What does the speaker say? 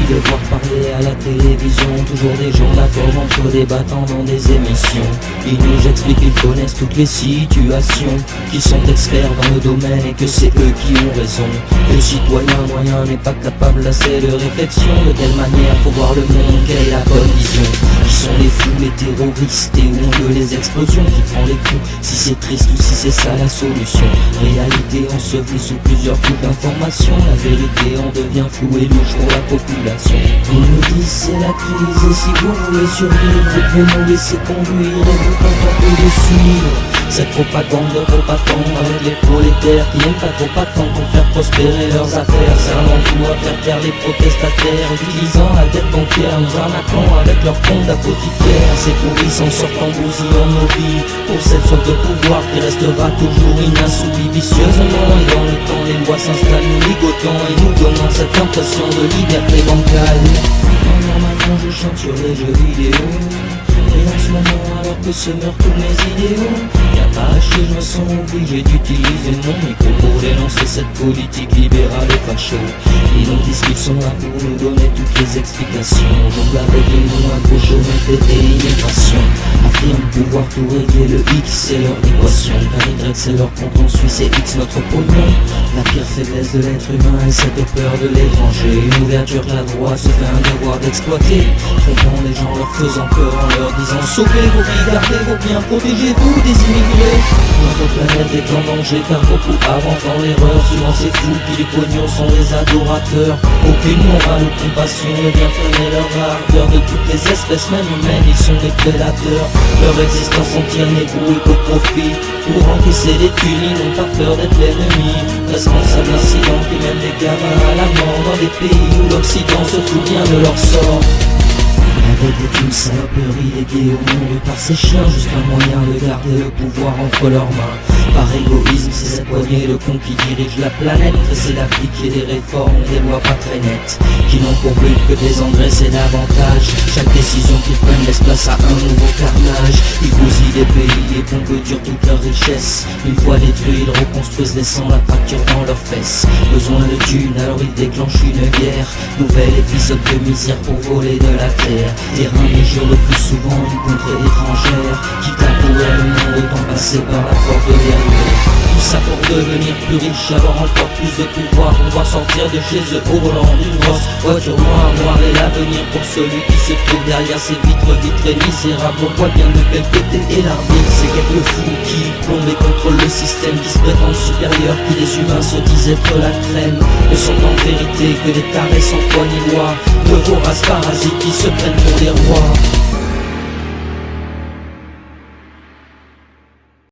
de voir parler à la télévision toujours des gens d'accord entre débattant dans des émissions. Ils nous expliquent qu'ils connaissent toutes les situations, qu'ils sont experts dans le domaine et que c'est eux qui ont raison. Que le citoyen moyen n'est pas capable assez de réflexion. De quelle manière faut voir le monde, quelle est la bonne vision? Qui sont les fous, les terroristes et où on veut les explosions? Qui prend les coups, si c'est triste ou si c'est ça la solution? Réalité ensevelie sous plusieurs coups d'informations. La vérité en devient floue et louche pour la population. Ils nous disent c'est la crise et si vous voulez survivre, vous devez nous laisser conduire et vous contenter de suivre cette propagande trop attendre avec les prolétaires qui n'aiment pas trop attendre pour faire prospérer leurs affaires, servant tout à faire taire les protestataires, utilisant la dette bancaire, nous arnaquant avec leurs comptes d'apothicaire. Ces pourris s'en sortent en bousillant nos vies pour cette sorte de pouvoir qui restera toujours inassouvi. Vicieusement et dans le temps les lois s'installent, nous ligotant et nous donnant cette impression de liberté bancale. Normalement je chante sur les jeux vidéo, et en ce moment alors que se meurent tous mes idéaux, y'a pas à chier, je me sens obligé d'utiliser mon micro pour dénoncer cette politique libérale et facho. Ils nous disent qu'ils sont là pour nous donner toutes les explications. Jongle avec les mots à gauche, honnêteté et immigration. Affirment pouvoir tout régler, le X c'est leur équation, un Y c'est leur compte en Suisse et X notre pognon. La pire faiblesse de l'être humain est cette peur de l'étranger, une ouverture que la droite se fait un devoir d'exploiter, trompant les gens, leur faisant peur en leur disant sauvez vos vies, gardez vos biens, protégez-vous des immigrés. Notre planète est en danger car beaucoup avancent dans l'erreur, suivant ces fous qui les pognons sont les adorateurs. Aucune morale ou compassion ne vient freiner leur ardeur. De toutes les espèces même humaines ils sont des prédateurs. Leur existence en tire négro et au profit pour encaisser des thunes, ils n'ont pas peur d'être l'ennemi responsable d'incidents qui mènent des gamins à la mort dans des pays où l'Occident se fout bien de leur sort. Avec aucune saloperie léguée au monde par ces chiens, juste un moyen de garder le pouvoir entre leurs mains. Par égoïsme, c'est cette poignée de cons qui dirigent la planète. C'est d'appliquer des réformes et des lois pas très nettes, qui n'ont pour but que désengraisser davantage. Chaque décision qu'ils prennent laisse place à un nouveau carnage. Ils bousillent des pays et pompent dur toute leur richesse. Une fois détruits, ils reconstruisent laissant la fracture dans leurs fesses. Besoin de thunes, alors ils déclenchent une guerre. Nouvel épisode de misère pour voler de la terre. Terrain léger le plus souvent une contrée étrangère, qui tapouait le monde autant passer par la porte de l'herbe. Tout ça pour devenir plus riche, avoir encore plus de pouvoir, pouvoir sortir de chez eux au volant d'une grosse voiture noire. Noir est l'avenir pour celui qui se trouve derrière ces vitres vitrées misérables. On voit bien de quel côté est l'arbitre. C'est quelques fous qui plombent et contrôlent le système, qui se prétendent supérieurs, qui les humains se disent être la crème, ne sont en vérité que des tarés sans foi ni loi, de voraces parasites qui se prennent pour des rois.